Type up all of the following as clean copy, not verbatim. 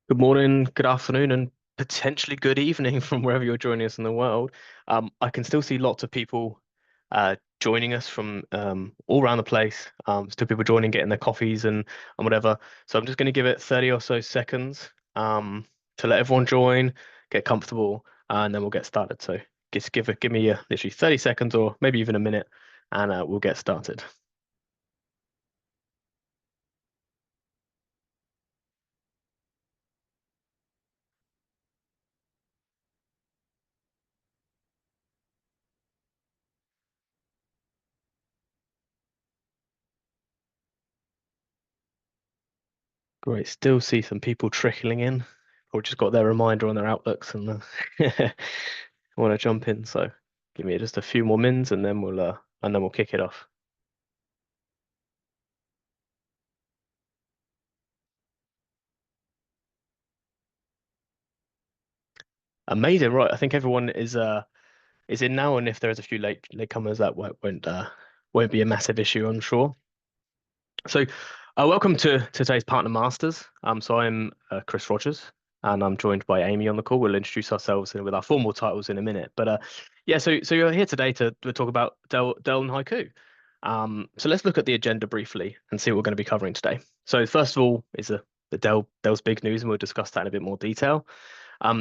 Good morning, good afternoon, and potentially good evening from wherever you're joining us in the world. I can still see lots of people joining us from all around the place. Still people joining, getting their coffees and whatever. So I'm just going to give it 30 or so seconds to let everyone join, get comfortable, and then we'll get started. So just give me literally 30 seconds or maybe even a minute, and we'll get started. Great. Still see some people trickling in, or just got their reminder on their Outlooks and want to jump in. So give me just a few more mins, and then we'll kick it off. Amazing. Right. I think everyone is in now, and if there's a few latecomers, that won't be a massive issue, I'm sure. So, welcome to today's Partner Masters. So I'm Chris Rogers, and I'm joined by Aimie on the call. We'll introduce ourselves with our formal titles in a minute. But yeah, so you're here today to talk about Dell and HYCU. So let's look at the agenda briefly and see what we're going to be covering today. So first of all is the Dell's big news, and we'll discuss that in a bit more detail.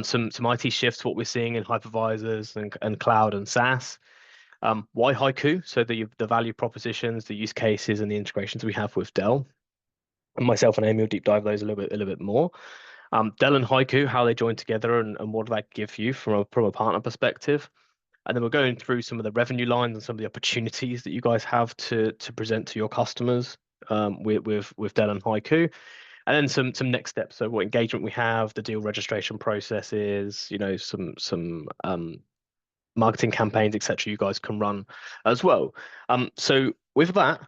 Some IT shifts, what we're seeing in hypervisors and cloud and SaaS. Why HYCU? So the value propositions, the use cases, and the integrations we have with Dell. And myself and Aimie will deep dive those a little bit more. Dell and HYCU, how they join together and what do that give you from a partner perspective. And then we're going through some of the revenue lines and some of the opportunities that you guys have to present to your customers with Dell and HYCU. And then some next steps. So what engagement we have, the deal registration processes, some marketing campaigns, etc. You guys can run as well. So with that,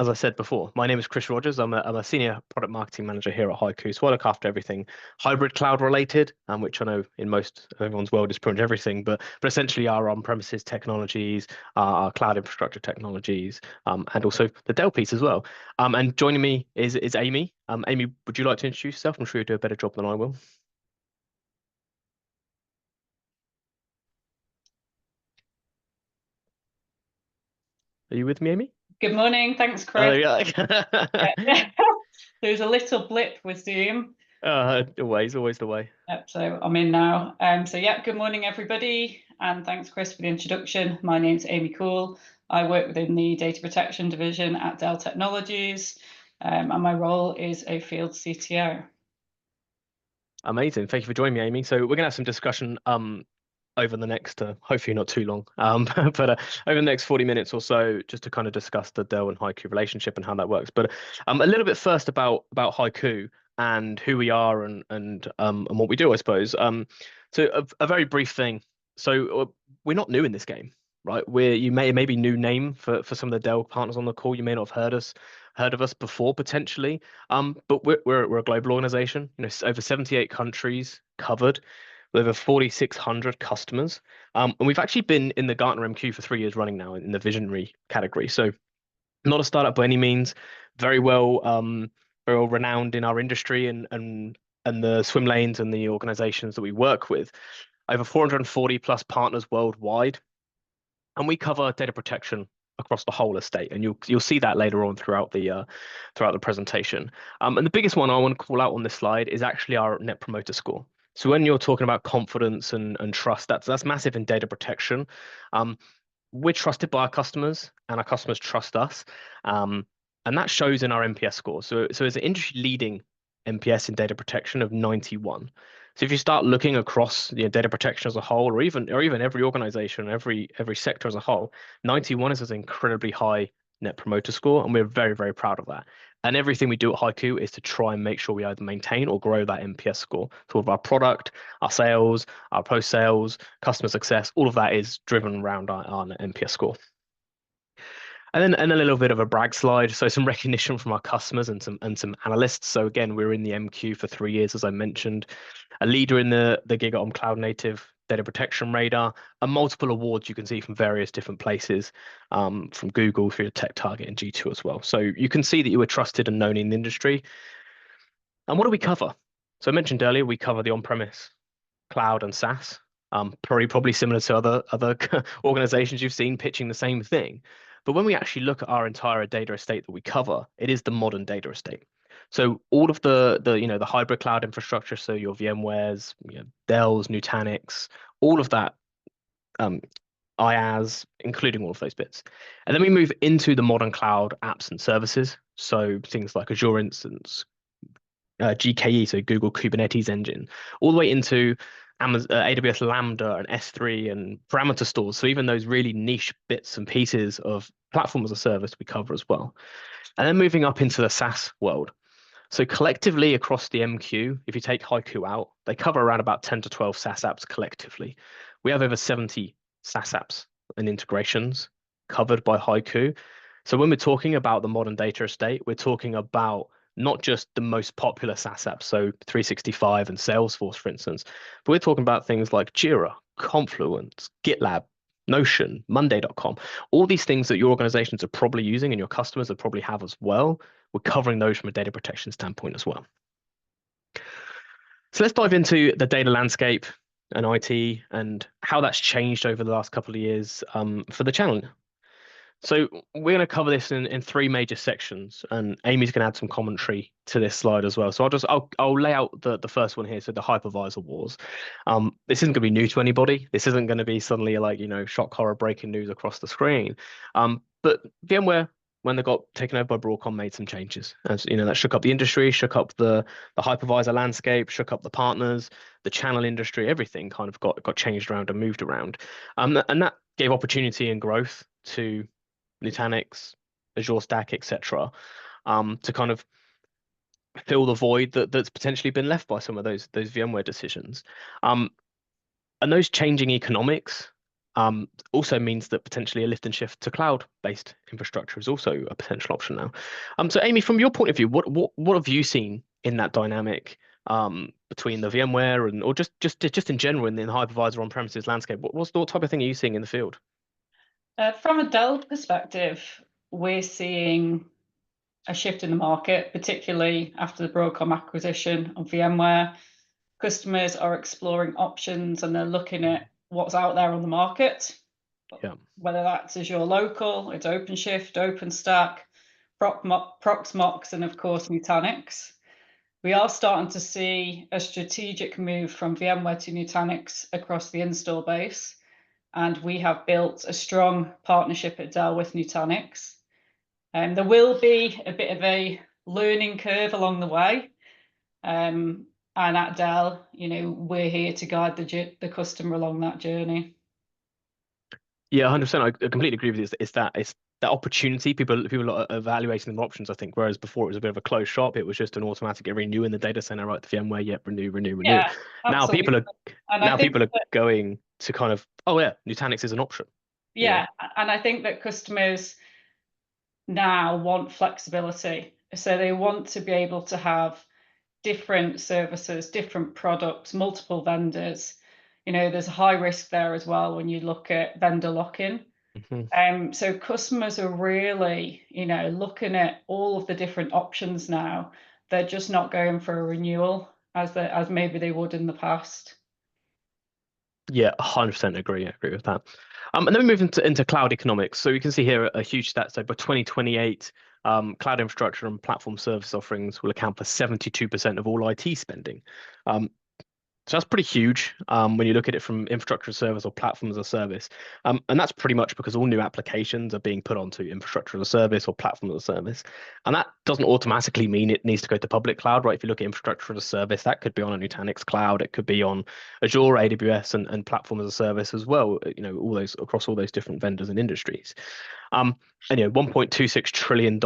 as I said before, my name is Chris Rogers. I'm a senior product marketing manager here at HYCU. So I look after everything hybrid cloud related, which I know in most everyone's world is pretty much everything, but essentially our on-premises technologies, our cloud infrastructure technologies, and also the Dell piece as well. And joining me is Aimie. Aimie, would you like to introduce yourself? I'm sure you do a better job than I will. Are you with me, Aimie? Good morning. Thanks, Oh, Chris. yeah. Yeah. There was a little blip with Zoom. Always the way. Yep, so I'm in now. So yeah, good morning, everybody. And thanks, Chris, for the introduction. My name's Aimie Coole. I work within the data protection division at Dell Technologies. And my role is a field CTO. Amazing. Thank you for joining me, Aimie. So we're gonna have some discussion over the next hopefully not too long but over the next 40 minutes or so just to kind of discuss the Dell and HYCU relationship and how that works. But a little bit first about HYCU and who we are and what we do, I suppose. So a very brief thing. So we're not new in this game, right? You may be new name for some of the Dell partners on the call. You may not have heard of us before potentially. But we're a global organization, over 78 countries covered with over 4,600 customers. And we've actually been in the Gartner MQ for 3 years running now in the visionary category. So not a startup by any means, very well, very well renowned in our industry and the swim lanes and the organizations that we work with. Over 440 plus partners worldwide, and we cover data protection across the whole estate, and you'll see that later on throughout the presentation. And the biggest one I want to call out on this slide is actually our Net Promoter Score. So when you're talking about confidence and trust, that's massive in data protection. Um, we're trusted by our customers, and our customers trust us, and that shows in our NPS score. So it's an industry leading NPS in data protection of 91. So if you start looking across data protection as a whole, or even every organization, every sector as a whole, 91 is an incredibly high net promoter score, and we're very, very proud of that. And everything we do at HYCU is to try and make sure we either maintain or grow that NPS score. So with our product, our sales, our post sales, customer success, all of that is driven around our NPS score. And a little bit of a brag slide. So some recognition from our customers and some analysts. So again, we're in the MQ for 3 years, as I mentioned, a leader in the GigaOm Cloud Native Data Protection Radar, and multiple awards you can see from various different places, from Google through to Tech Target and G2 as well. So you can see that you were trusted and known in the industry. And what do we cover? So I mentioned earlier, we cover the on-premise, cloud, and SaaS. Probably similar to other organizations you've seen pitching the same thing. But when we actually look at our entire data estate that we cover, it is the modern data estate. So all of the hybrid cloud infrastructure, so your VMwares, Dell's, Nutanix, all of that, um, IaaS, including all of those bits. And then we move into the modern cloud apps and services. So things like Azure Instance, GKE, so Google Kubernetes Engine, all the way into AWS Lambda and S3 and parameter stores. So even those really niche bits and pieces of platform as a service we cover as well. And then moving up into the SaaS world. So collectively across the MQ, if you take HYCU out, they cover around about 10 to 12 SaaS apps collectively. We have over 70 SaaS apps and integrations covered by HYCU. So when we're talking about the modern data estate, we're talking about not just the most popular SaaS apps, so 365 and Salesforce, for instance, but we're talking about things like Jira, Confluence, GitLab, Notion, Monday.com, all these things that your organizations are probably using and your customers will probably have as well. We're covering those from a data protection standpoint as well. So let's dive into the data landscape and IT and how that's changed over the last couple of years for the channel. So we're going to cover this in three major sections, and Amy's going to add some commentary to this slide as well. So I'll lay out the first one here. So the hypervisor wars. This isn't going to be new to anybody. This isn't going to be suddenly like shock horror breaking news across the screen. But VMware, when they got taken over by Broadcom, made some changes. As that shook up the industry, shook up the hypervisor landscape, shook up the partners, the channel industry. Everything kind of got changed around and moved around. And that gave opportunity and growth to Nutanix, Azure Stack, etc., to kind of fill the void that's potentially been left by some of those VMware decisions. And those changing economics also means that potentially a lift and shift to cloud-based infrastructure is also a potential option now. So Amy, from your point of view, what have you seen in that dynamic between the VMware or just in general in the hypervisor on-premises landscape? What type of thing are you seeing in the field? From a Dell perspective, we're seeing a shift in the market, particularly after the Broadcom acquisition of VMware. Customers are exploring options and they're looking at what's out there on the market. Yeah. Whether that's Azure Local, it's OpenShift, OpenStack, Proxmox, and of course Nutanix. We are starting to see a strategic move from VMware to Nutanix across the install base. And we have built a strong partnership at Dell with Nutanix. And there will be a bit of a learning curve along the way. And at Dell, we're here to guide the customer along that journey. Yeah, 100%. I completely agree with you. It's that opportunity. People are evaluating their options, I think, whereas before it was a bit of a closed shop. It was just an automatic renew in the data center, right? The VMware, yep, renew. Yeah, Now absolutely. people are going to kind of, oh yeah, Nutanix is an option. Yeah, and I think that customers now want flexibility. So they want to be able to have different services, different products, multiple vendors. There's a high risk there as well when you look at vendor lock-in. So customers are really, looking at all of the different options now. They're just not going for a renewal as maybe they would in the past. Yeah, 100% agree. I agree with that. And then we move into cloud economics. So we can see here a huge stat. So by 2028, cloud infrastructure and platform service offerings will account for 72% of all IT spending. So that's pretty huge when you look at it from infrastructure as a service or platform as a service. And that's pretty much because all new applications are being put onto infrastructure as a service or platform as a service. And that doesn't automatically mean it needs to go to public cloud, right? If you look at infrastructure as a service, that could be on a Nutanix cloud, it could be on Azure, AWS, and platform as a service as well, all those across all those different vendors and industries. And $1.26 trillion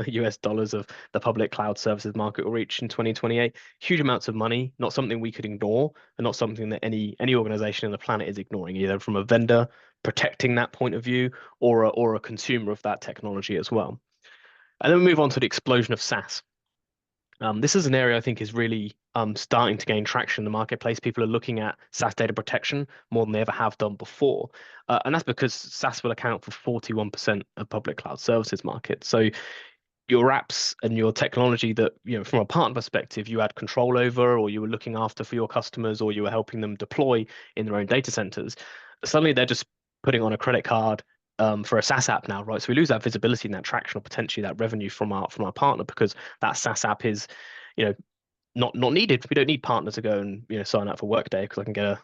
US dollars of the public cloud services market will reach in 2028. Huge amounts of money, not something we could ignore, and not something that any organization on the planet is ignoring, either from a vendor protecting that point of view or a consumer of that technology as well. And then we move on to the explosion of SaaS. This is an area I think is really starting to gain traction in the marketplace. People are looking at SaaS data protection more than they ever have done before. And that's because SaaS will account for 41% of public cloud services market. So your apps and your technology that, from a partner perspective, you had control over, or you were looking after for your customers, or you were helping them deploy in their own data centers, suddenly they're just putting on a credit card for a SaaS app now, right? So we lose that visibility and that traction, or potentially that revenue from our partner, because that SaaS app is, you know, not needed. We don't need partners to go and sign up for Workday, because I can get a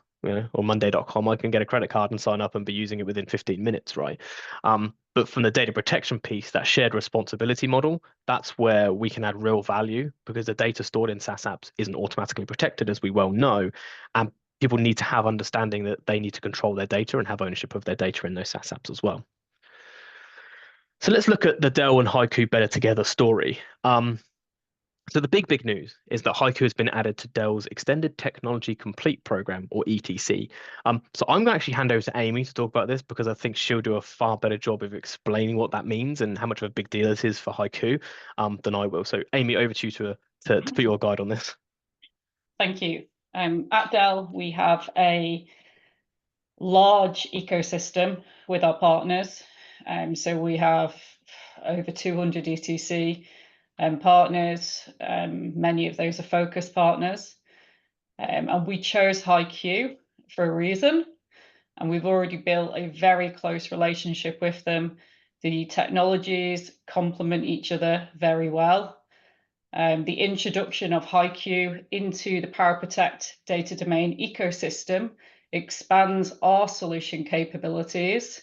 or Monday.com, I can get a credit card and sign up and be using it within 15 minutes, right? But from the data protection piece, that shared responsibility model, that's where we can add real value, because the data stored in SaaS apps isn't automatically protected, as we well know, and people need to have understanding that they need to control their data and have ownership of their data in those SaaS apps as well. So let's look at the Dell and HYCU better together story. So the big news is that HYCU has been added to Dell's Extended Technology Complete program, or ETC. So I'm going to actually hand over to Aimie to talk about this, because I think she'll do a far better job of explaining what that means and how much of a big deal it is for HYCU than I will. So Aimie, over to you to put your guide on this. Thank you. At Dell, we have a large ecosystem with our partners. So we have over 200 ETC partners. Many of those are focus partners. And we chose HYCU for a reason. And we've already built a very close relationship with them. The technologies complement each other very well. The introduction of HYCU into the PowerProtect data domain ecosystem expands our solution capabilities.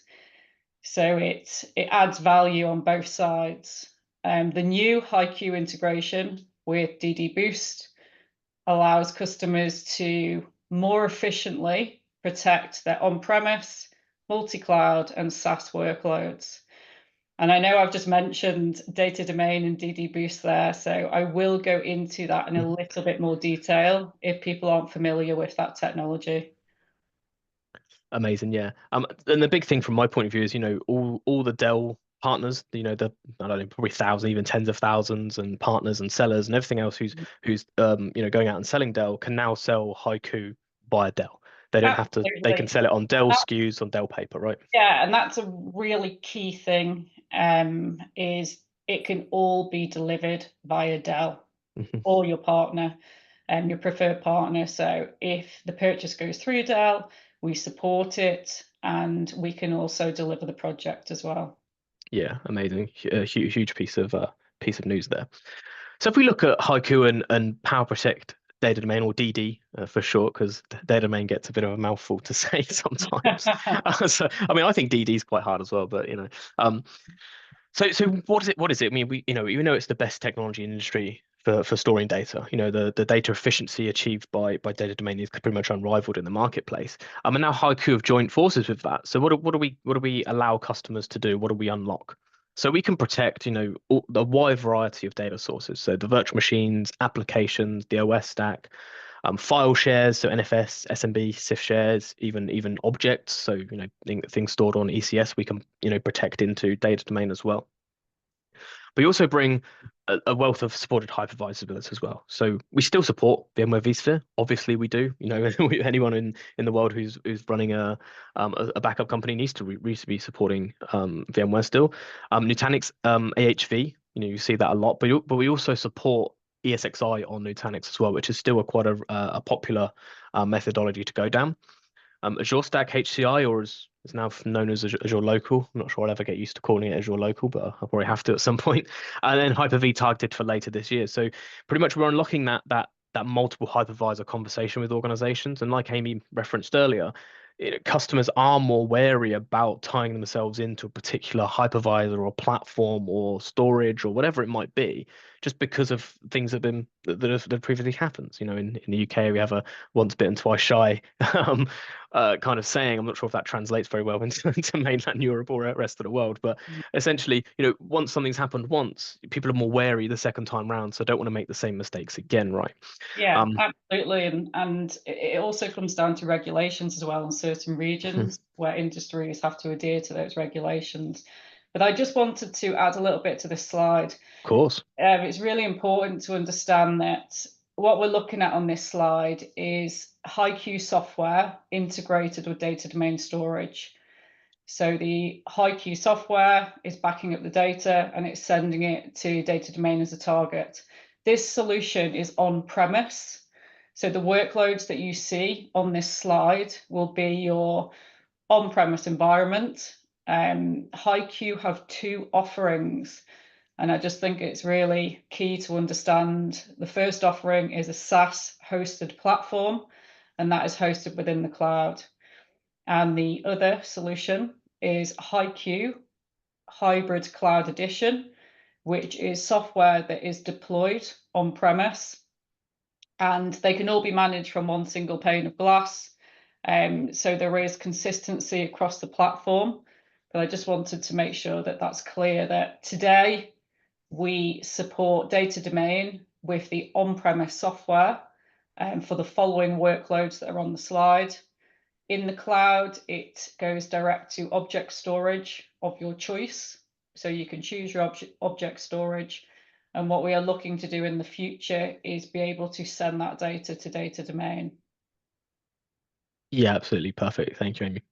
So it adds value on both sides. The new HYCU integration with DD Boost allows customers to more efficiently protect their on-premise, multi-cloud, and SaaS workloads. And I know I've just mentioned data domain and DD Boost there, so I will go into that in a little bit more detail if people aren't familiar with that technology. Amazing, yeah. And the big thing from my point of view is, all the Dell partners, I don't know, probably thousands, even tens of thousands, and partners and sellers and everything else who's going out and selling Dell, can now sell HYCU via Dell. They don't have to. They can Absolutely. sell it on Dell SKUs, on Dell paper, right? Yeah, and that's a really key thing, is it can all be delivered via Dell or your partner, your preferred partner. So if the purchase goes through Dell, we support it, and we can also deliver the project as well. Yeah, amazing. Huge piece of news there. So if we look at HYCU and PowerProtect data domain, or DD for short, because data domain gets a bit of a mouthful to say sometimes. So I mean, I think DD is quite hard as well, but So what is it? What is it? I mean, even though it's the best technology in the industry for storing data, the data efficiency achieved by data domain is pretty much unrivaled in the marketplace. And now HYCU have joined forces with that. So what do we allow customers to do? What do we unlock? So we can protect, the wide variety of data sources. So the virtual machines, applications, the OS stack, file shares, so NFS, SMB, CIF shares, even objects. So things stored on ECS, we can protect into data domain as well. But we also bring a wealth of supported hypervisability as well. So we still support VMware vSphere. Obviously, we do. Anyone in the world who's running a backup company needs to be supporting VMware still. Nutanix AHV, you see that a lot. But we also support ESXi on Nutanix as well, which is still quite a popular methodology to go down. Azure Stack HCI, or is now known as Azure Local. I'm not sure I'll ever get used to calling it Azure Local, but I'll probably have to at some point. And then Hyper-V targeted for later this year. So pretty much we're unlocking that multiple hypervisor conversation with organizations. And like Aimie referenced earlier, customers are more wary about tying themselves into a particular hypervisor or platform or storage or whatever it might be, just because of things that have previously happened. In the UK, we have a once bitten, twice shy kind of saying. I'm not sure if that translates very well into mainland Europe or rest of the world, but essentially, once something's happened once, people are more wary the second time round, so don't want to make the same mistakes again, right? Yeah, absolutely. And it also comes down to regulations as well in certain regions where industries have to adhere to those regulations. But I just wanted to add a little bit to this slide. Of course. It's really important to understand that what we're looking at on this slide is HYCU software integrated with data domain storage. So the HYCU software is backing up the data and it's sending it to data domain as a target. This solution is on-premise. So the workloads that you see on this slide will be your on-premise environment. HYCU have two offerings, and I just think it's really key to understand. The first offering is a SaaS hosted platform, and that is hosted within the cloud. And the other solution is HYCU Hybrid Cloud Edition, which is software that is deployed on premise, and they can all be managed from one single pane of glass. So there is consistency across the platform. But I just wanted to make sure that that's clear that today we support data domain with the on-premise software for the following workloads that are on the slide. In the cloud, it goes direct to object storage of your choice. So you can choose your object storage. And what we are looking to do in the future is be able to send that data to data domain. Yeah, absolutely perfect. Thank you, Aimie.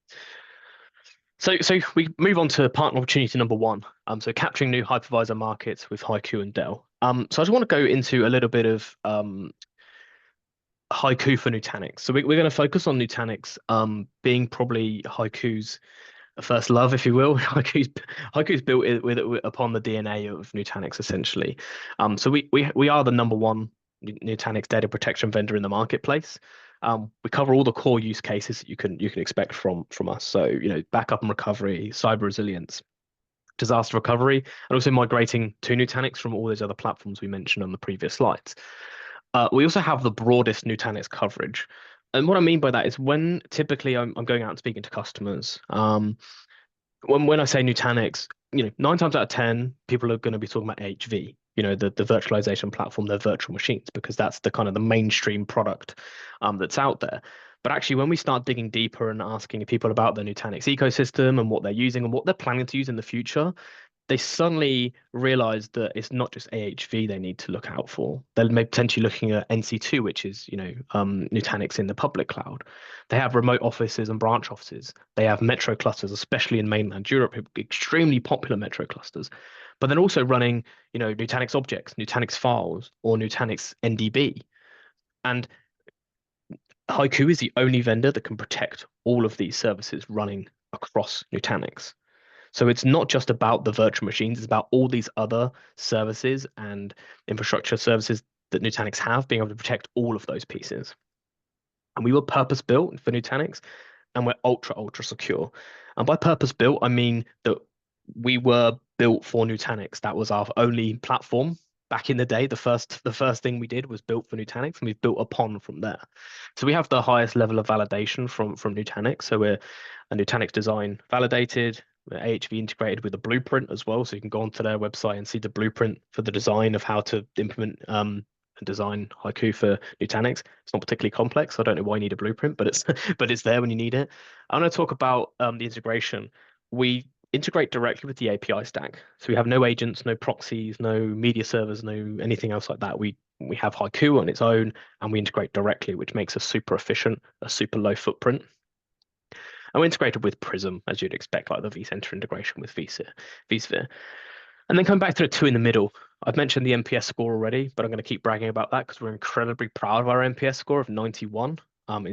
So we move on to partner opportunity number one. So capturing new hypervisor markets with HYCU and Dell. So I just want to go into a little bit of HYCU for Nutanix. So we're going to focus on Nutanix being probably HYCU's first love, if you will. HYCU's built upon the DNA of Nutanix essentially. So we are the number one Nutanix data protection vendor in the marketplace. We cover all the core use cases that you can expect from us. So backup and recovery, cyber resilience, disaster recovery, and also migrating to Nutanix from all those other platforms we mentioned on the previous slides. We also have the broadest Nutanix coverage. And what I mean by that is when typically I'm going out and speaking to customers, when I say Nutanix, 9 times out of 10, people are going to be talking about HV, the virtualization platform, their virtual machines, because that's the kind of the mainstream product that's out there. But actually, when we start digging deeper and asking people about the Nutanix ecosystem and what they're using and what they're planning to use in the future, they suddenly realize that it's not just AHV they need to look out for. They're maybe potentially looking at NC2, which is, Nutanix in the public cloud. They have remote offices and branch offices. They have metro clusters, especially in mainland Europe, extremely popular metro clusters. But then also running, Nutanix objects, Nutanix files, or Nutanix NDB. And HYCU is the only vendor that can protect all of these services running across Nutanix. So it's not just about the virtual machines, it's about all these other services and infrastructure services that Nutanix have, being able to protect all of those pieces. And we were purpose built for Nutanix, and we're ultra secure. And by purpose built, I mean that we were built for Nutanix. That was our only platform back in the day. The first thing we did was built for Nutanix, and we've built upon from there. So we have the highest level of validation from Nutanix. So we're a Nutanix design validated. We're AHV integrated with a blueprint as well, so you can go onto their website and see the blueprint for the design of how to implement and design HYCU for Nutanix. It's not particularly complex. I don't know why you need a blueprint, but it's but it's there when you need it. I'm going to talk about the integration. We integrate directly with the API stack, so we have no agents, no proxies, no media servers, no anything else like that. We have HYCU on its own, and we integrate directly, which makes us super efficient, a super low footprint. And we're integrated with Prism, as you'd expect, like the vCenter integration with vSphere. And then coming back to the two in the middle, I've mentioned the NPS score already, but I'm going to keep bragging about that because we're incredibly proud of our NPS score of 91,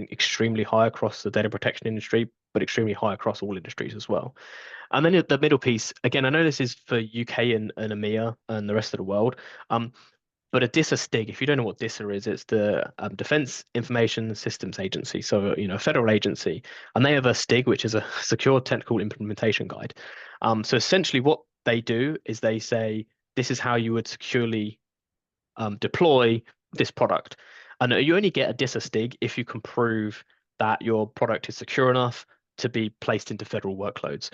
extremely high across the data protection industry, but extremely high across all industries as well. And then the middle piece, again, I know this is for UK and EMEA and the rest of the world, but a DISA STIG, if you don't know what DISA is, it's the Defense Information Systems Agency, so a federal agency, and they have a STIG, which is a Secure Technical Implementation Guide. So essentially, what they do is they say this is how you would securely deploy this product, and you only get a DISA STIG if you can prove that your product is secure enough to be placed into federal workloads.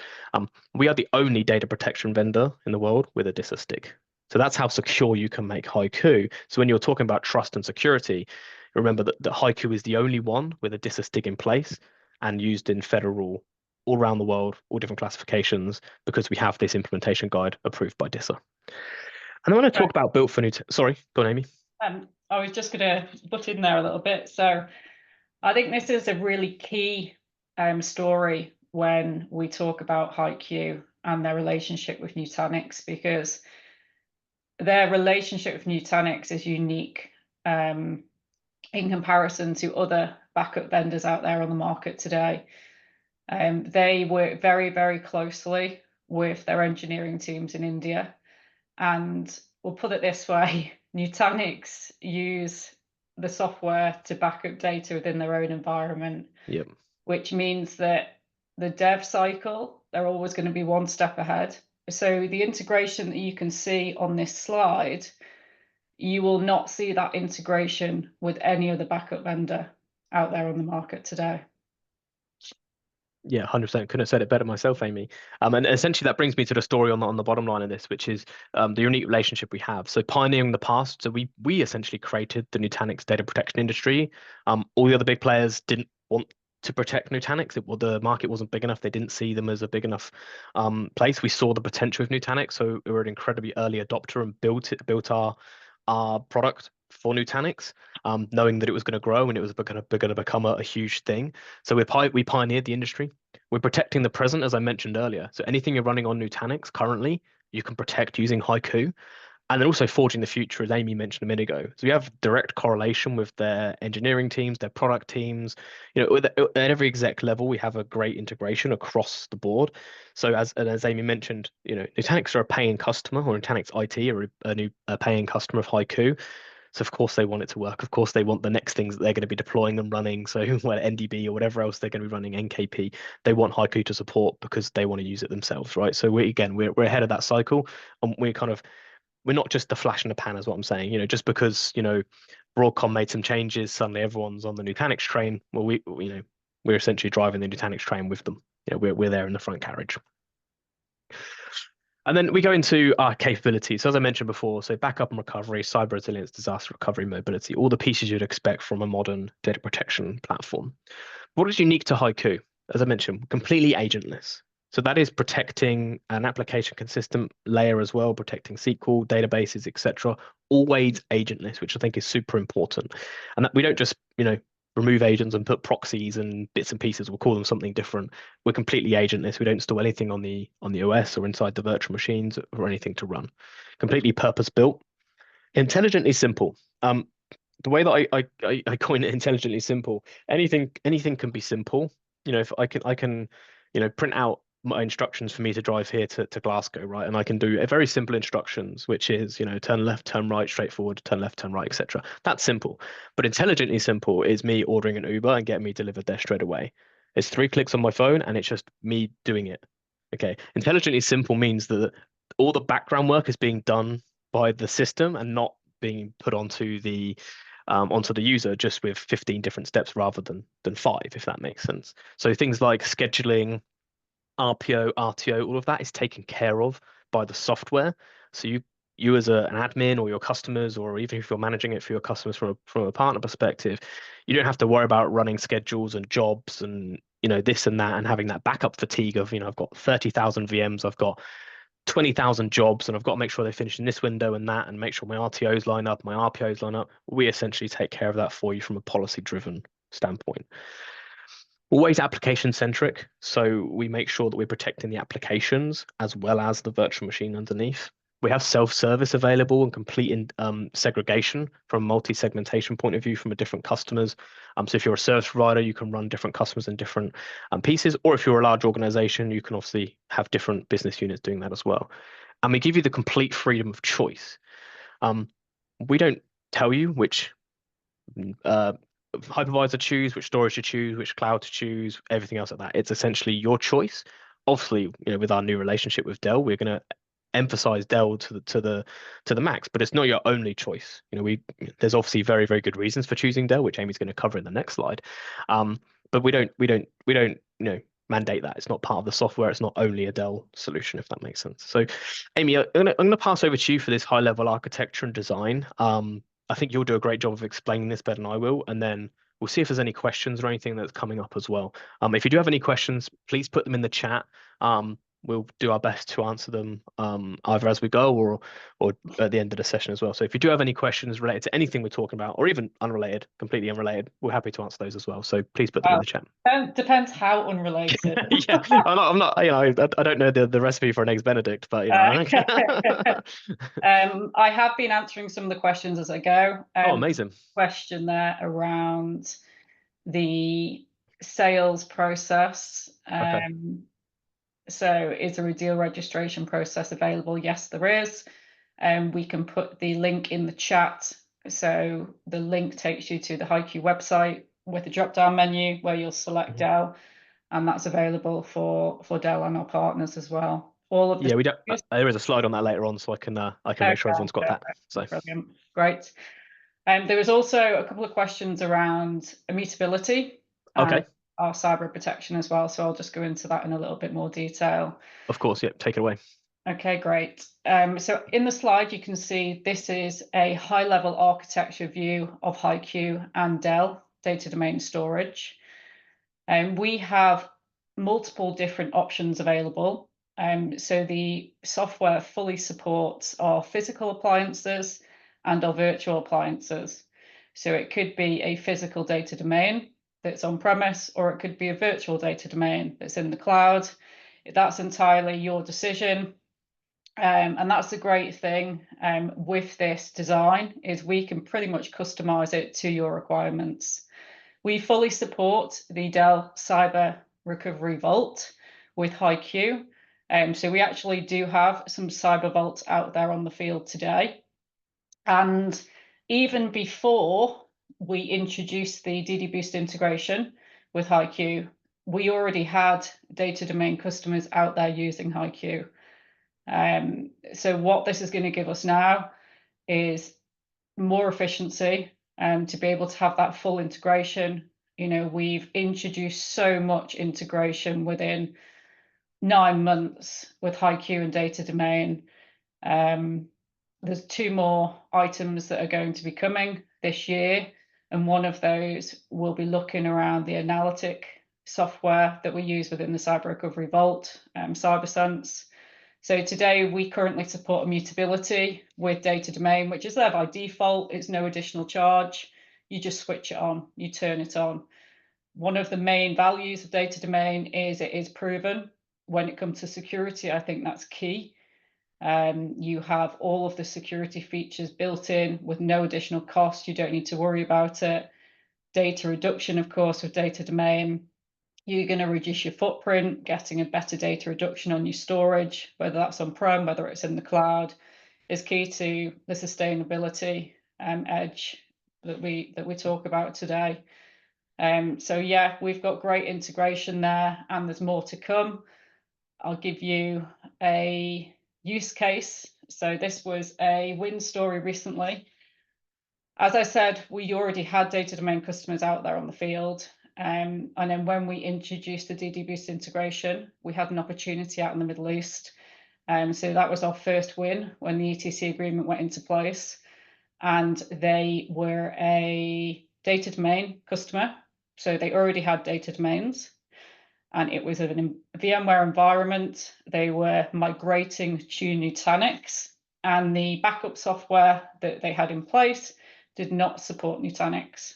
We are the only data protection vendor in the world with a DISA STIG. So that's how secure you can make HYCU. So when you're talking about trust and security, remember that HYCU is the only one with a DISA STIG in place and used in federal all around the world, all different classifications, because we have this implementation guide approved by DISA. And I want to talk about built for Nutanix. Sorry, go on, Aimie. I was just going to butt in there a little bit. So I think this is a really key story when we talk about HYCU and their relationship with Nutanix, because their relationship with Nutanix is unique in comparison to other backup vendors out there on the market today. They work very, very closely with their engineering teams in India. And we'll put it this way, Nutanix use the software to back up data within their own environment, Yep. which means that the dev cycle, they're always going to be one step ahead. So the integration that you can see on this slide, you will not see that integration with any other backup vendor out there on the market today. Yeah, 100%. Couldn't have said it better myself, Aimie. And essentially that brings me to the story on the bottom line of this, which is the unique relationship we have. So pioneering the past. So we essentially created the Nutanix data protection industry. All the other big players didn't want to protect Nutanix. The market wasn't big enough. They didn't see them as a big enough place. We saw the potential of Nutanix, so we were an incredibly early adopter and built our product for Nutanix, knowing that it was going to grow and it was going to become a huge thing. So we pioneered the industry. We're protecting the present, as I mentioned earlier. So anything you're running on Nutanix currently, you can protect using HYCU. And then also forging the future, as Aimie mentioned a minute ago. So we have direct correlation with their engineering teams, their product teams. At every exec level, we have a great integration across the board. So as Aimie mentioned, Nutanix are a paying customer, or Nutanix IT are a paying customer of HYCU. So of course they want it to work. Of course they want the next things that they're going to be deploying and running. So NDB or whatever else they're going to be running, NKP, they want HYCU to support because they want to use it themselves, right? So we're ahead of that cycle, and we're not just the flash in the pan, is what I'm saying. Just because Broadcom made some changes, suddenly everyone's on the Nutanix train. Well, we're essentially driving the Nutanix train with them. We're there in the front carriage. And then we go into our capabilities. So as I mentioned before, so backup and recovery, cyber resilience, disaster recovery, mobility, all the pieces you'd expect from a modern data protection platform. What is unique to HYCU? As I mentioned, completely agentless. So that is protecting an application consistent layer as well, protecting SQL, databases, etc. Always agentless, which I think is super important. And that we don't just, remove agents and put proxies and bits and pieces. We'll call them something different. We're completely agentless. We don't store anything on the OS or inside the virtual machines or anything to run. Completely purpose built. Intelligently simple. The way that I coin it intelligently simple. Anything can be simple. If I can print out my instructions for me to drive here to Glasgow, right? And I can do a very simple instructions, which is, turn left, turn right, straightforward, turn left, turn right, etc. That's simple. But intelligently simple is me ordering an Uber and getting me delivered there straight away. It's 3 clicks on my phone and it's just me doing it. Okay. Intelligently simple means that all the background work is being done by the system and not being put onto the user just with 15 different steps rather than 5, if that makes sense. So things like scheduling, RPO, RTO, all of that is taken care of by the software. So you as an admin or your customers, or even if you're managing it for your customers from a partner perspective, you don't have to worry about running schedules and jobs and this and that and having that backup fatigue of I've got 30,000 VMs, I've got 20,000 jobs, and I've got to make sure they finish in this window and that, and make sure my RTOs line up, my RPOs line up. We essentially take care of that for you from a policy-driven standpoint. Always application centric. So we make sure that we're protecting the applications as well as the virtual machine underneath. We have self-service available and complete segregation from a multi-segmentation point of view from a different customers. So if you're a service provider, you can run different customers in different pieces. Or if you're a large organization, you can obviously have different business units doing that as well. And we give you the complete freedom of choice. We don't tell you which hypervisor to choose, which storage to choose, which cloud to choose, everything else like that. It's essentially your choice. Obviously, with our new relationship with Dell, we're going to emphasize Dell to the max, but it's not your only choice. There's obviously very, very good reasons for choosing Dell, which Amy's going to cover in the next slide. But we don't mandate that. It's not part of the software. It's not only a Dell solution, if that makes sense. So, Aimie, I'm going to pass over to you for this high level architecture and design. I think you'll do a great job of explaining this better than I will, and then we'll see if there's any questions or anything that's coming up as well. If you do have any questions, please put them in the chat. we'll do our best to answer them either as we go or at the end of the session as well. So if you do have any questions related to anything we're talking about, or even unrelated, completely unrelated, we're happy to answer those as well. So please put them in Well, the chat. depends how unrelated. Yeah, I'm not, I don't know the recipe for an eggs Benedict, but I have been answering some of the questions as I go. Oh, amazing. Question there around the sales process. Okay. So is there a deal registration process available? Yes, there is. We can put the link in the chat. So the link takes you to the HYCU website with a drop-down menu where you'll select Dell, and that's available for Dell and our partners as well. All of the Yeah, we don't. There is a slide on that later on, so I can make sure everyone's got that. So brilliant, great. There was also a couple of questions around immutability and okay, our cyber protection as well. So I'll just go into that in a little bit more detail. of course, yeah, take it away. Okay, great. So in the slide, you can see this is a high-level architecture view of HYCU and Dell data domain storage. And we have multiple different options available. So the software fully supports our physical appliances and our virtual appliances. So it could be a physical data domain that's on premise, or it could be a virtual data domain that's in the cloud. That's entirely your decision. And that's the great thing with this design is we can pretty much customize it to your requirements. We fully support the Dell Cyber Recovery Vault with HYCU. So we actually do have some cyber vaults out there on the field today. And even before we introduced the DD Boost integration with HYCU, we already had data domain customers out there using HYCU. So what this is going to give us now is more efficiency to be able to have that full integration. We've introduced so much integration within 9 months with HYCU and data domain. There's 2 more items that are going to be coming this year, and one of those will be looking around the analytic software that we use within the Cyber Recovery Vault, CyberSense. So today we currently support immutability with data domain, which is there by default. It's no additional charge. You just switch it on, you turn it on. One of the main values of data domain is it is proven. When it comes to security, I think that's key. You have all of the security features built in with no additional cost. You don't need to worry about it. Data reduction, of course, with data domain. You're going to reduce your footprint, getting a better data reduction on your storage, whether that's on-prem, whether it's in the cloud, is key to the sustainability edge that we talk about today. So yeah, we've got great integration there, and there's more to come. I'll give you a use case. So this was a win story recently. As I said, we already had data domain customers out there on the field. And then when we introduced the DD Boost integration, we had an opportunity out in the Middle East. So that was our first win when the ETC agreement went into place. And they were a data domain customer. So they already had data domains. And it was a VMware environment. They were migrating to Nutanix. And the backup software that they had in place did not support Nutanix.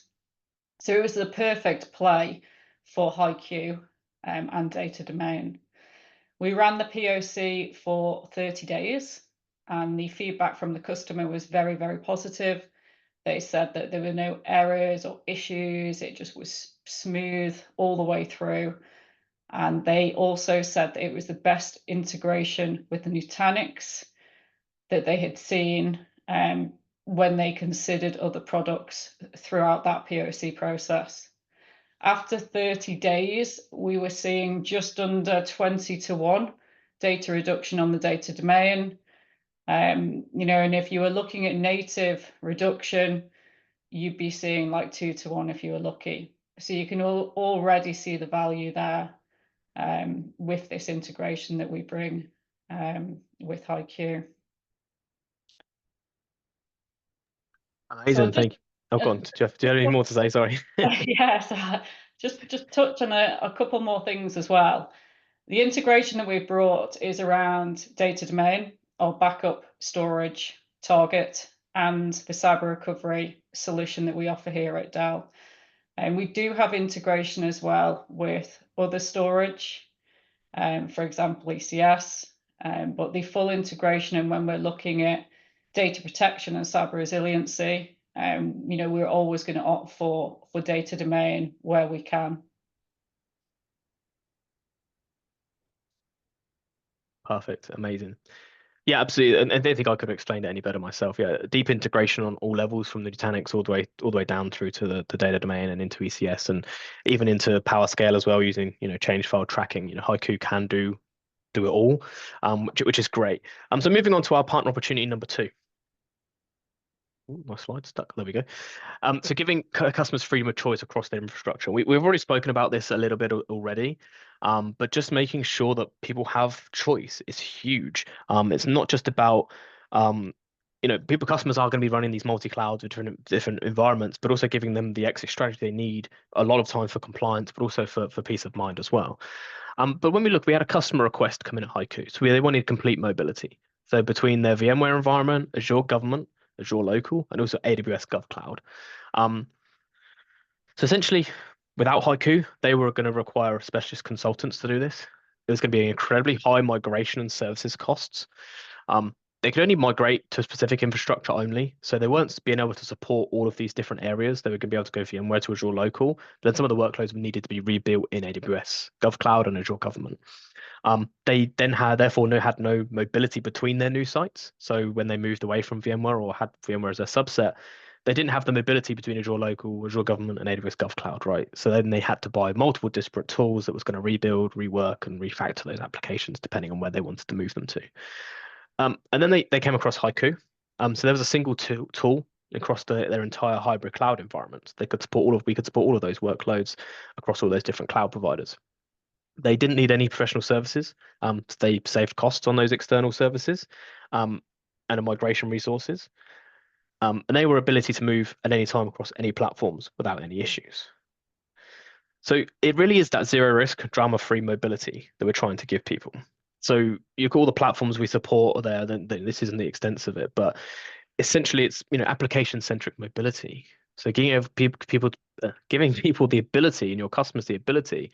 So it was the perfect play for HYCU and data domain. We ran the POC for 30 days, and the feedback from the customer was very, very positive. They said that there were no errors or issues. It just was smooth all the way through. And they also said that it was the best integration with the Nutanix that they had seen when they considered other products throughout that POC process. After 30 days, we were seeing just under 20-1 data reduction on the data domain. And if you were looking at native reduction, you'd be seeing like 2-1 if you were lucky. So you can already see the value there with this integration that we bring with HYCU. Amazing, so thank you. Oh, go on, Jeff. Do you have any more to say? Sorry. Yes, just touch on a couple more things as well. The integration that we've brought is around data domain, or backup, storage, target, and the cyber recovery solution that we offer here at Dell. And we do have integration as well with other storage, for example, ECS, but the full integration, and when we're looking at data protection and cyber resiliency, we're always going to opt for data domain where we can. Perfect, amazing. Yeah, absolutely. And I don't think I could have explained it any better myself. Yeah, deep integration on all levels from the Nutanix all the way down through to the data domain and into ECS and even into PowerScale as well using, change file tracking. HYCU can do it all, which is great. So moving on to our partner opportunity number two. Ooh, my slide stuck. There we go. So giving customers freedom of choice across their infrastructure. We've already spoken about this a little bit already, but just making sure that people have choice is huge. It's not just about, customers are going to be running these multi-clouds with different environments, but also giving them the exit strategy they need a lot of time for compliance, but also for peace of mind as well. But when we had a customer request come in at HYCU, so they wanted complete mobility. So between their VMware environment, Azure Government, Azure Local, and also AWS GovCloud. So essentially, without HYCU, they were going to require specialist consultants to do this. It was going to be incredibly high migration and services costs. They could only migrate to specific infrastructure only, so they weren't being able to support all of these different areas. They were going to be able to go VMware to Azure Local, but then some of the workloads needed to be rebuilt in AWS GovCloud and Azure Government. They then had no mobility between their new sites. So when they moved away from VMware or had VMware as a subset, they didn't have the mobility between Azure Local, Azure Government, and AWS GovCloud, right? So then they had to buy multiple disparate tools that was going to rebuild, rework, and refactor those applications depending on where they wanted to move them to. And then they came across HYCU. So there was a single tool across their entire hybrid cloud environment. We could support all of those workloads across all those different cloud providers. They didn't need any professional services. They saved costs on those external services and migration resources. And they were ability to move at any time across any platforms without any issues. So it really is that zero risk, drama-free mobility that we're trying to give people. So you call the platforms we support are there, then this isn't the extent of it, but essentially it's application-centric mobility. So giving people the ability and your customers the ability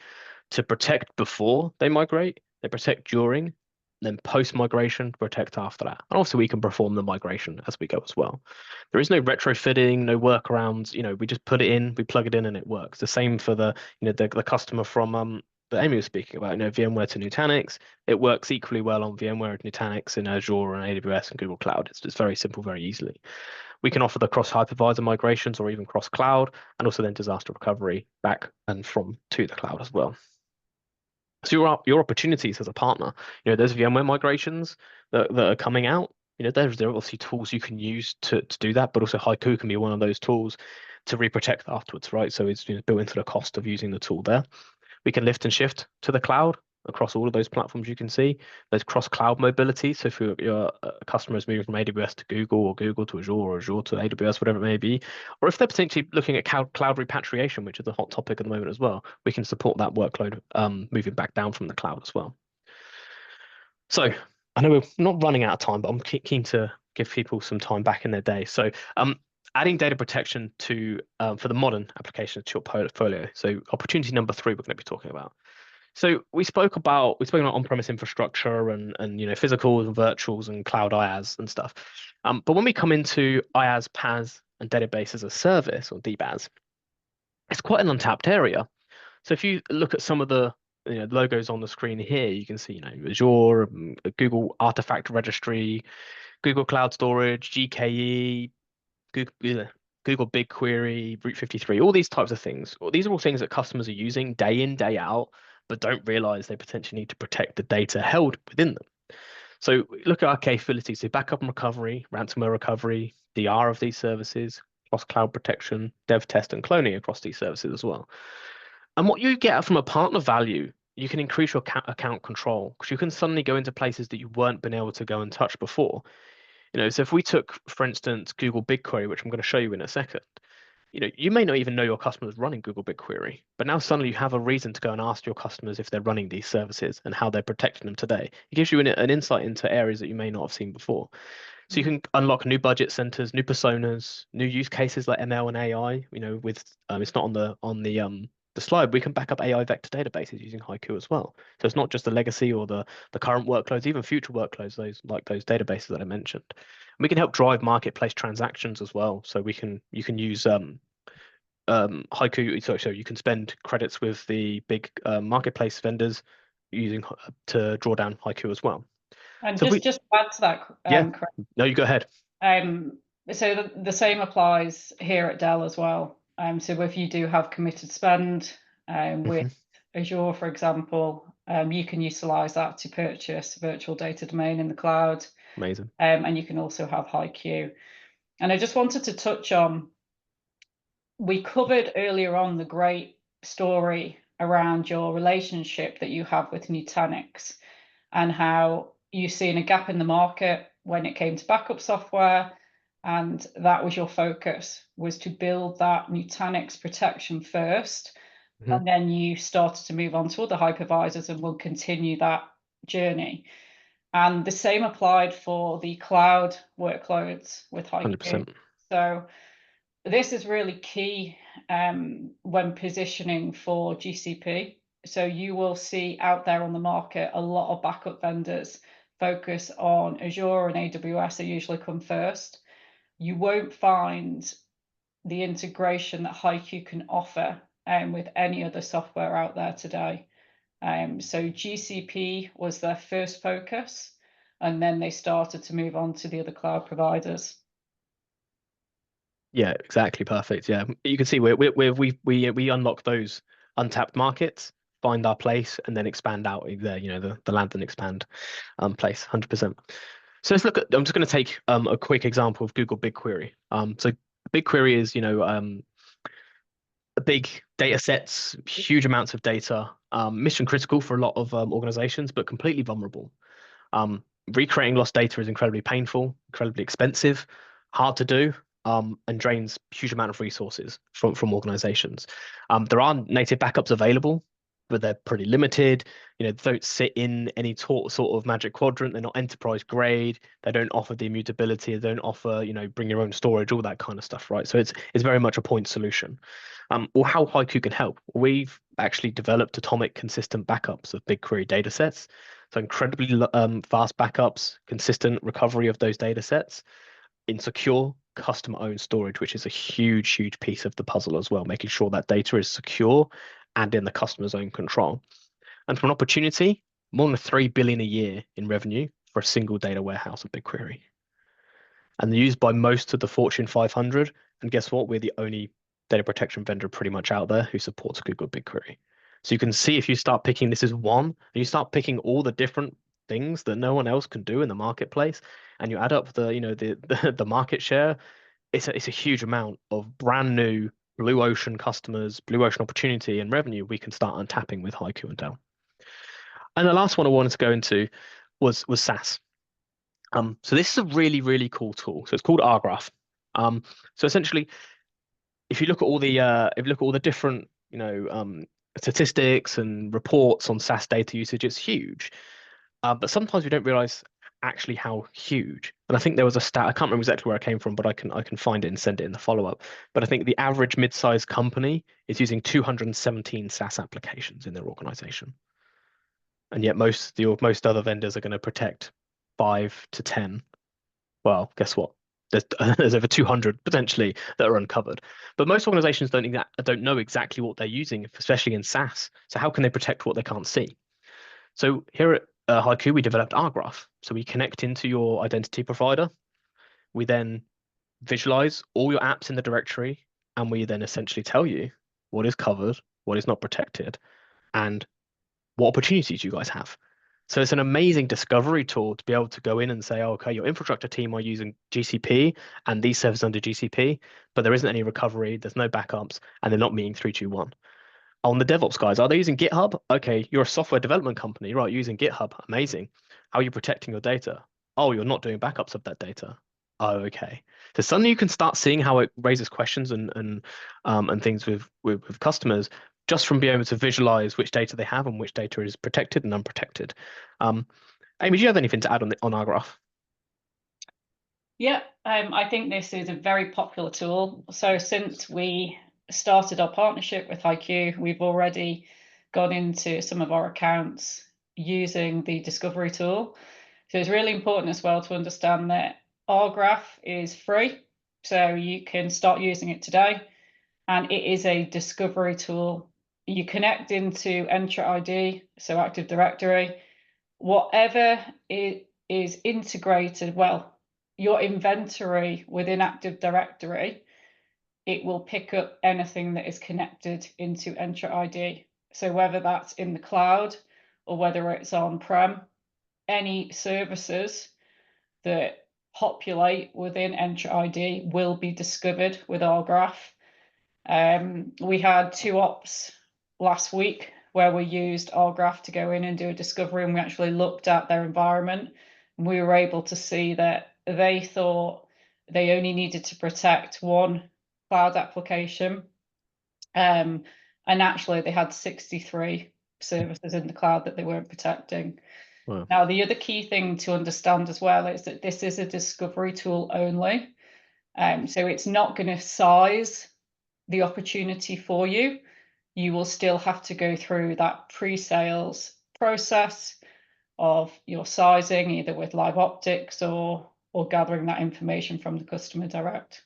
to protect before they migrate, they protect during, then post-migration, protect after that. And also we can perform the migration as we go as well. There is no retrofitting, no workarounds. We just put it in, we plug it in, and it works. The same for the customer from that Aimie was speaking about, VMware to Nutanix. It works equally well on VMware, Nutanix, and Azure, and AWS, and Google Cloud. It's just very simple, very easily. We can offer the cross-hypervisor migrations or even cross-cloud, and also then disaster recovery back and from to the cloud as well. So your opportunities as a partner, there's VMware migrations that are coming out. There are obviously tools you can use to do that, but also HYCU can be one of those tools to reprotect afterwards, right? So it's built into the cost of using the tool there. We can lift and shift to the cloud across all of those platforms you can see. There's cross-cloud mobility. So if your customer is moving from AWS to Google or Google to Azure or Azure to AWS, whatever it may be, or if they're potentially looking at cloud repatriation, which is a hot topic at the moment as well, we can support that workload moving back down from the cloud as well. So I know we're not running out of time, but I'm keen to give people some time back in their day. So adding data protection to for the modern applications to your portfolio. So opportunity number 3 we're going to be talking about. So we spoke about on-premise infrastructure and physicals and virtuals and cloud IaaS and stuff. But when we come into IaaS, PaaS, and database as a service or DBaaS, it's quite an untapped area. So if you look at some of the logos on the screen here, you can see Azure, Google Artifact Registry, Google Cloud Storage, GKE, Google BigQuery, Route 53, all these types of things. Well, these are all things that customers are using day in, day out, but don't realize they potentially need to protect the data held within them. So look at our capabilities. So backup and recovery, ransomware recovery, DR of these services, plus cloud protection, dev test and cloning across these services as well. And what you get from a partner value, you can increase your account control because you can suddenly go into places that you weren't been able to go and touch before. So if we took, for instance, Google BigQuery, which I'm going to show you in a second, you may not even know your customers running Google BigQuery, but now suddenly you have a reason to go and ask your customers if they're running these services and how they're protecting them today. It gives you an insight into areas that you may not have seen before. So you can unlock new budget centers, new personas, new use cases like ML and AI. With it's not on the slide. We can back up AI vector databases using HYCU as well. So it's not just the legacy or the current workloads, even future workloads, those databases that I mentioned. And we can help drive marketplace transactions as well. So you can use HYCU. So you can spend credits with the big marketplace vendors using to draw down HYCU as well. And So just to add to that, yeah, Chris, no, you go ahead. so the same applies here at Dell as well. So if you do have committed spend with Azure, for example, you can utilize that to purchase virtual data domain in the cloud. Amazing. And you can also have HYCU. And I just wanted to touch on, we covered earlier on the great story around your relationship that you have with Nutanix and how you've seen a gap in the market when it came to backup software. And that was your focus, was to build that Nutanix protection first. And then you started to move on to other hypervisors and will continue that journey. And the same applied for the cloud workloads with HYCU. 100%. So this is really key when positioning for GCP. So you will see out there on the market a lot of backup vendors focus on Azure and AWS. They usually come first. You won't find the integration that HYCU can offer with any other software out there today. So GCP was their first focus, and then they started to move on to the other cloud providers. Yeah, exactly. Perfect. Yeah, you can see we unlock those untapped markets, find our place, and then expand out there. The land and expand place. 100%. So let's look at. I'm just going to take a quick example of Google BigQuery. So BigQuery is big data sets, huge amounts of data, mission critical for a lot of organizations, but completely vulnerable. Recreating lost data is incredibly painful, incredibly expensive, hard to do, and drains huge amount of resources from organizations. There are native backups available, but they're pretty limited. They don't sit in any sort of magic quadrant. They're not enterprise grade. They don't offer the immutability. They don't offer, bring your own storage, all that kind of stuff, right? So it's very much a point solution. Or how HYCU can help. We've actually developed atomic consistent backups of BigQuery data sets. So incredibly fast backups, consistent recovery of those data sets in secure customer-owned storage, which is a huge, huge piece of the puzzle as well, making sure that data is secure and in the customer's own control. And from an opportunity, more than 3 billion a year in revenue for a single data warehouse of BigQuery. And they're used by most of the Fortune 500. And guess what? We're the only data protection vendor pretty much out there who supports Google BigQuery. So you can see if you start picking this as one, and you start picking all the different things that no one else can do in the marketplace, and you add up the market share, it's a huge amount of brand new blue ocean customers, blue ocean opportunity and revenue we can start untapping with HYCU and Dell. And the last one I wanted to go into was SaaS. So this is a really, really cool tool. So it's called rGraph. So essentially, if you look at all the different statistics and reports on SaaS data usage, it's huge. But sometimes we don't realize actually how huge. And I think there was a stat, I can't remember exactly where it came from, but I can find it and send it in the follow-up. But I think the average mid-sized company is using 217 SaaS applications in their organization. And yet most other vendors are going to protect 5 to 10. Well, guess what? There's over 200 potentially that are uncovered. But most organizations don't know exactly what they're using, especially in SaaS. So how can they protect what they can't see? So here at HYCU, we developed rGraph. So we connect into your identity provider. We then visualize all your apps in the directory, and we then essentially tell you what is covered, what is not protected, and what opportunities you guys have. So it's an amazing discovery tool to be able to go in and say, oh, okay, your infrastructure team are using GCP and these servers under GCP, but there isn't any recovery, there's no backups, and they're not meeting 3-2-1. On the DevOps guys, are they using GitHub? Okay, you're a software development company, right? Using GitHub, amazing. How are you protecting your data? Oh, you're not doing backups of that data. Oh, okay. So suddenly you can start seeing how it raises questions and things with customers just from being able to visualize which data they have and which data is protected and unprotected. Um, Amy, do you have anything to add on our graph? Yeah, I think this is a very popular tool. So since we started our partnership with HYCU, we've already gone into some of our accounts using the discovery tool. So it's really important as well to understand that our graph is free. So you can start using it today, and it is a discovery tool. You connect into Entra ID, so Active Directory, whatever it is integrated, well, your inventory within Active Directory, it will pick up anything that is connected into Entra ID. So whether that's in the cloud or whether it's on-prem, any services that populate within Entra ID will be discovered with our graph. We had 2 ops last week where we used our graph to go in and do a discovery, and we actually looked at their environment, and we were able to see that they thought they only needed to protect one cloud application, and actually they had 63 services in the cloud that they weren't protecting. Well, Now, the other key thing to understand as well is that this is a discovery tool only. So it's not going to size the opportunity for you. You will still have to go through that pre-sales process of your sizing, either with live optics or gathering that information from the customer direct.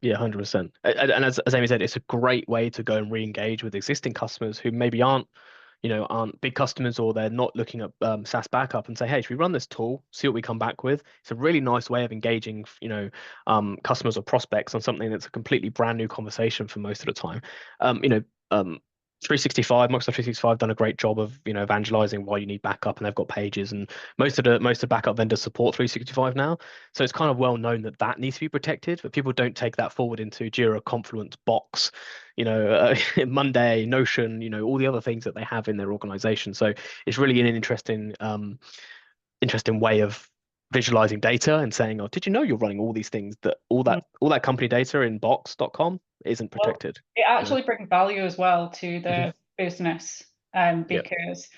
yeah, 100%. And as Amy said, it's a great way to go and re-engage with existing customers who maybe aren't big customers, or they're not looking at SaaS backup, and say, hey, should we run this tool, see what we come back with? It's a really nice way of engaging, customers or prospects on something that's a completely brand new conversation for most of the time. Um, you know, um, 365, Microsoft 365 done a great job of, evangelizing why you need backup, and they've got pages, and most of the backup vendors support 365 now. So it's kind of well known that that needs to be protected, but people don't take that forward into Jira, Confluence, Box, Monday, Notion, all the other things that they have in their organization. So it's really an interesting way of visualizing data and saying, oh, did you know you're running all these things, that all that company data in box.com isn't Well, protected? it You know? actually brings value as well to Mhm. the business, Yeah. because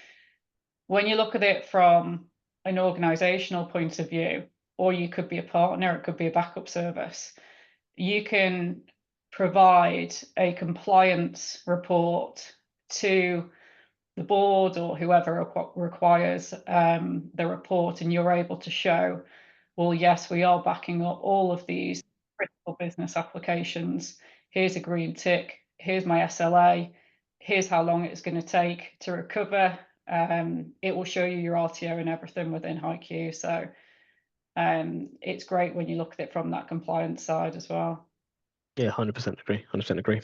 when you look at it from an organizational point of view, or you could be a partner, it could be a backup service, you can provide a compliance report to the board or whoever requires the report, and you're able to show, well, yes, we are backing up all of these critical business applications. Here's a green tick. Here's my SLA. Here's how long it's going to take to recover. It will show you your RTO and everything within HYCU. So it's great when you look at it from that compliance side as well. Yeah, 100% agree. 100% agree.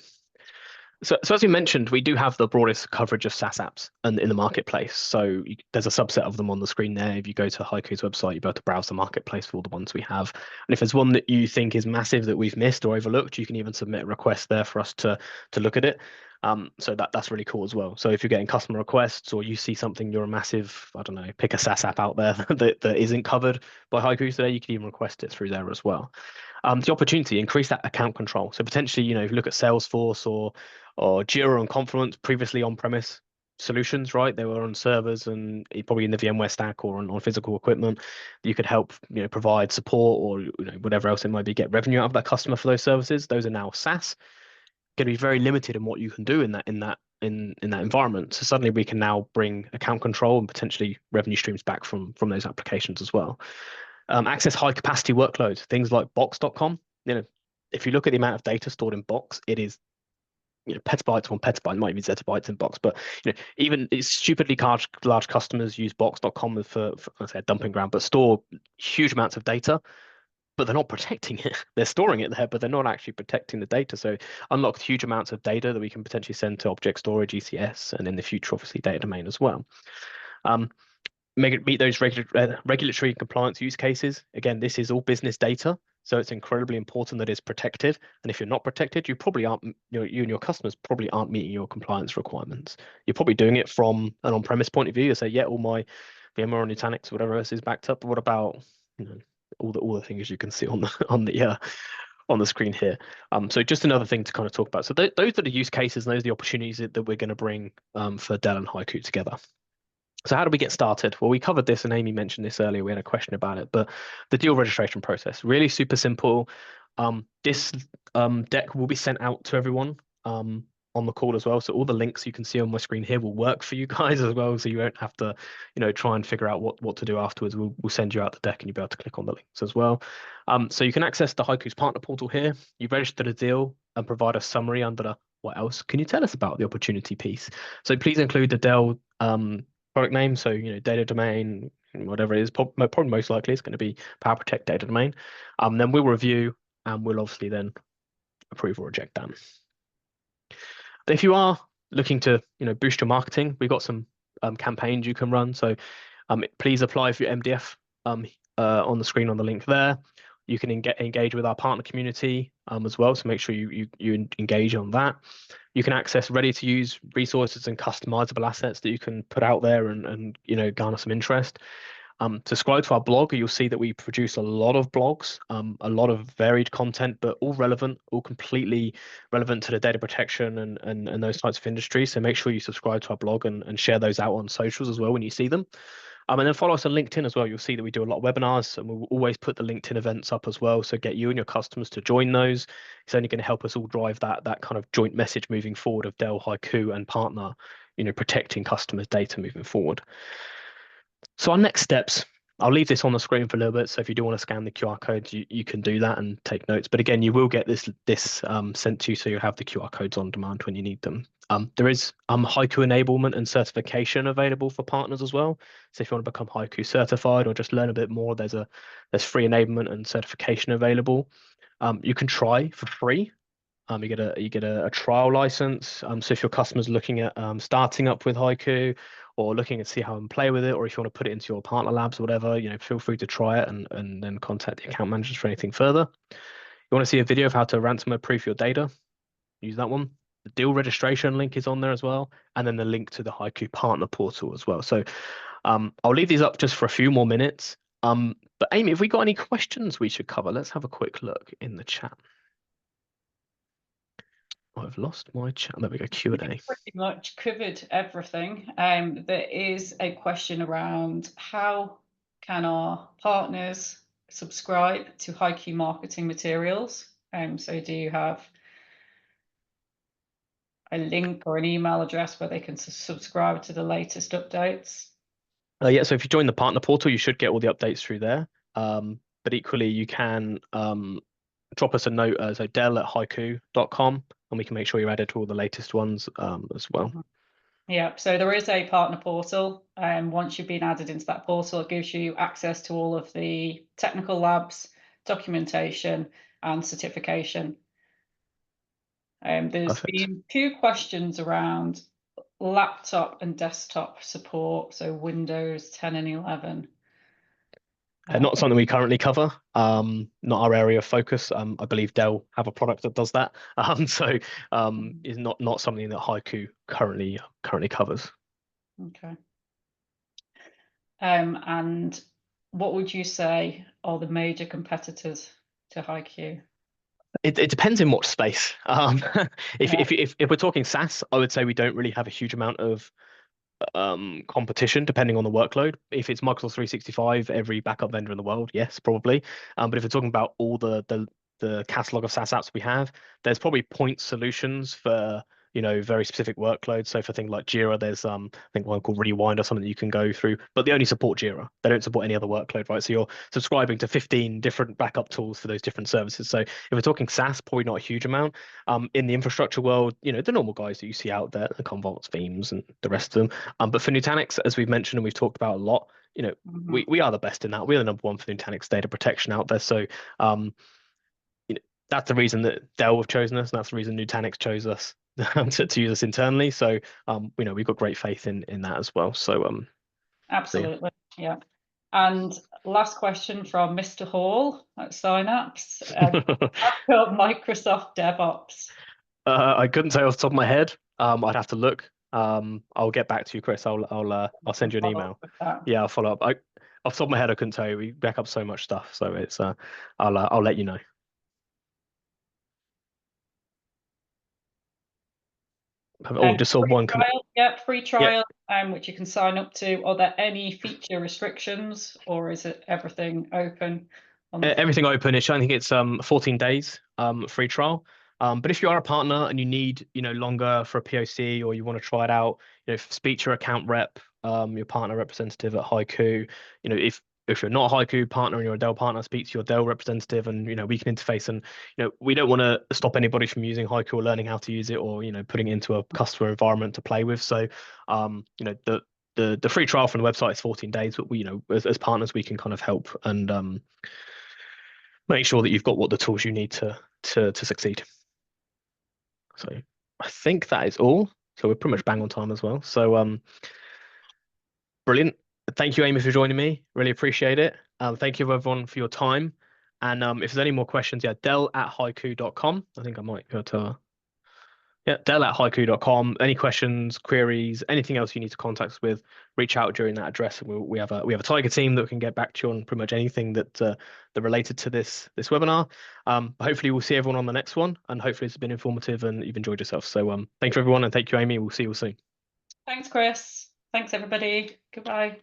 So as you mentioned, we do have the broadest coverage of SaaS apps in the marketplace. So there's a subset of them on the screen there. If you go to HYCU's website, you'll be able to browse the marketplace for all the ones we have. And if there's one that you think is massive that we've missed or overlooked, you can even submit a request there for us to look at it. So that's really cool as well. So if you're getting customer requests, or you see something, you're a massive, I don't know, pick a SaaS app out there that isn't covered by HYCU today, you can even request it through there as well. The opportunity, increase that account control. So potentially, if you look at Salesforce or Jira and Confluence, previously on-premise solutions, right? They were on servers and probably in the VMware stack or on physical equipment. You could help, provide support, or whatever else it might be, get revenue out of that customer for those services. Those are now SaaS. Going to be very limited in what you can do in that environment. So suddenly we can now bring account control and potentially revenue streams back from those applications as well. Access high capacity workloads, things like box.com. If you look at the amount of data stored in Box, it is petabytes on petabyte, might be zettabytes in Box, but even it's stupidly large customers use box.com for let's say a dumping ground, but store huge amounts of data, but they're not protecting it. They're storing it there, but they're not actually protecting the data. So unlocked huge amounts of data that we can potentially send to object storage, ECS, and in the future, obviously, data domain as well. Make it meet those regulatory compliance use cases. Again, this is all business data, so it's incredibly important that it's protected. And if you're not protected, you probably aren't. You and your customers probably aren't meeting your compliance requirements. You're probably doing it from an on-premise point of view. You say, yeah, all my VMware or Nutanix, whatever else is backed up. But what about all the things you can see on the screen here. So just another thing to kind of talk about. So those are the use cases, and those are the opportunities that we're going to bring for Dell and HYCU together. So how do we get started? Well, we covered this, and Aimie mentioned this earlier. We had a question about it, but the deal registration process, really super simple. This deck will be sent out to everyone on the call as well. So all the links you can see on my screen here will work for you guys as well. So you won't have to, try and figure out what to do afterwards. We'll send you out the deck, and you'll be able to click on the links as well. So you can access the HYCU's partner portal here. You register the deal and provide a summary under the what else can you tell us about the opportunity piece. So please include the Dell product name, so data domain, whatever it is, probably most likely it's going to be PowerProtect data domain. Then we'll review, and we'll obviously then approve or reject that. But if you are looking to boost your marketing, we've got some campaigns you can run. So please apply for your MDF on the screen on the link there. You can engage with our partner community as well, so make sure you engage on that. You can access ready-to-use resources and customizable assets that you can put out there and garner some interest. Subscribe to our blog. You'll see that we produce a lot of blogs, a lot of varied content, but all relevant, all completely relevant to the data protection and those types of industries. So make sure you subscribe to our blog and share those out on socials as well when you see them. And then follow us on LinkedIn as well. You'll see that we do a lot of webinars, and we'll always put the LinkedIn events up as well. So get you and your customers to join those. It's only going to help us all drive that kind of joint message moving forward of Dell, HYCU, and partner, protecting customers' data moving forward. So our next steps, I'll leave this on the screen for a little bit. So if you do want to scan the QR codes, you can do that and take notes. But again, you will get this sent to you, so you have the QR codes on demand when you need them. There is HYCU enablement and certification available for partners as well. So if you want to become HYCU certified or just learn a bit more, there's free enablement and certification available. You can try for free. You get a trial license. So if your customer's looking at starting up with HYCU, or looking to see how and play with it, or if you want to put it into your partner labs or whatever, feel free to try it and then contact the account managers for anything further. You want to see a video of how to ransomware proof your data? Use that one. The deal registration link is on there as well, and then the link to the HYCU partner portal as well. So I'll leave these up just for a few more minutes. But Aimie, have we got any questions we should cover? Let's have a quick look in the chat. I've lost my chat. There we go, Q&A. Pretty much covered everything. There is a question around how can our partners subscribe to HYCU marketing materials? So do you have a link or an email address where they can subscribe to the latest updates? Yeah, so if you join the partner portal, you should get all the updates through there. But equally, you can drop us a note, so dell@hycu.com, and we can make sure you're added to all the latest ones as well. Yeah, so there is a partner portal, and once you've been added into that portal, it gives you access to all of the technical labs, documentation, and certification. There's been 2 questions around laptop and desktop support, so Windows 10 and 11. Not something we currently cover, not our area of focus. I believe Dell have a product that does that. So is not something that HYCU currently covers. Okay. And what would you say are the major competitors to HYCU? It depends in what space. If we're talking SaaS, I would say we don't really have a huge amount of competition depending on the workload. If it's Microsoft 365, every backup vendor in the world, yes, probably. But if we're talking about all the catalog of SaaS apps we have, there's probably point solutions for very specific workloads. So for things like Jira, there's I think one called Rewind or something that you can go through, but they only support Jira. They don't support any other workload, right? So you're subscribing to 15 different backup tools for those different services. So if we're talking SaaS, probably not a huge amount. In the infrastructure world, the normal guys that you see out there, the Commvaults, Veeams, and the rest of them. But for Nutanix, as we've mentioned and we've talked about a lot, we are the best in that. We're the number one for Nutanix data protection out there. So that's the reason that Dell have chosen us, and that's the reason Nutanix chose us to use us internally. So we've got great faith in that as well. So absolutely, yeah. And last question from Mr. Hall at Synapse. Microsoft DevOps. I couldn't say off the top of my head. I'd have to look. I'll get back to you, Chris. I'll send you an email. Yeah, I'll follow up. off the top of my head, I couldn't tell you. We back up so much stuff, so it's I'll let you know. Oh, just saw one comment. Free trial, which you can sign up to. Are there any feature restrictions, or is it everything open? Everything open. I think it's 14 days free trial. But if you are a partner and you need longer for a POC, or you want to try it out, speak to your account rep, your partner representative at HYCU. If you're not a HYCU partner and you're a Dell partner, speak to your Dell representative, and we can interface. And we don't want to stop anybody from using HYCU or learning how to use it, or putting it into a customer environment to play with. So the free trial from the website is 14 days, but we as partners we can kind of help and make sure that you've got what the tools you need to succeed. So I think that is all. So we're pretty much bang on time as well. So brilliant. Thank you, Aimie, for joining me. Really appreciate it. Thank you everyone for your time. And if there's any more questions, Dell@hycu.com. I think I might go to Dell@hycu.com. Any questions, queries, anything else you need to contact us with, reach out during that address. And we have a Tiger team that can get back to you on pretty much anything that related to this webinar. Hopefully we'll see everyone on the next one, and hopefully it's been informative and you've enjoyed yourself. So thank you everyone, and thank you, Aimie. We'll see you all soon. Thanks, Chris. Thanks everybody. Goodbye.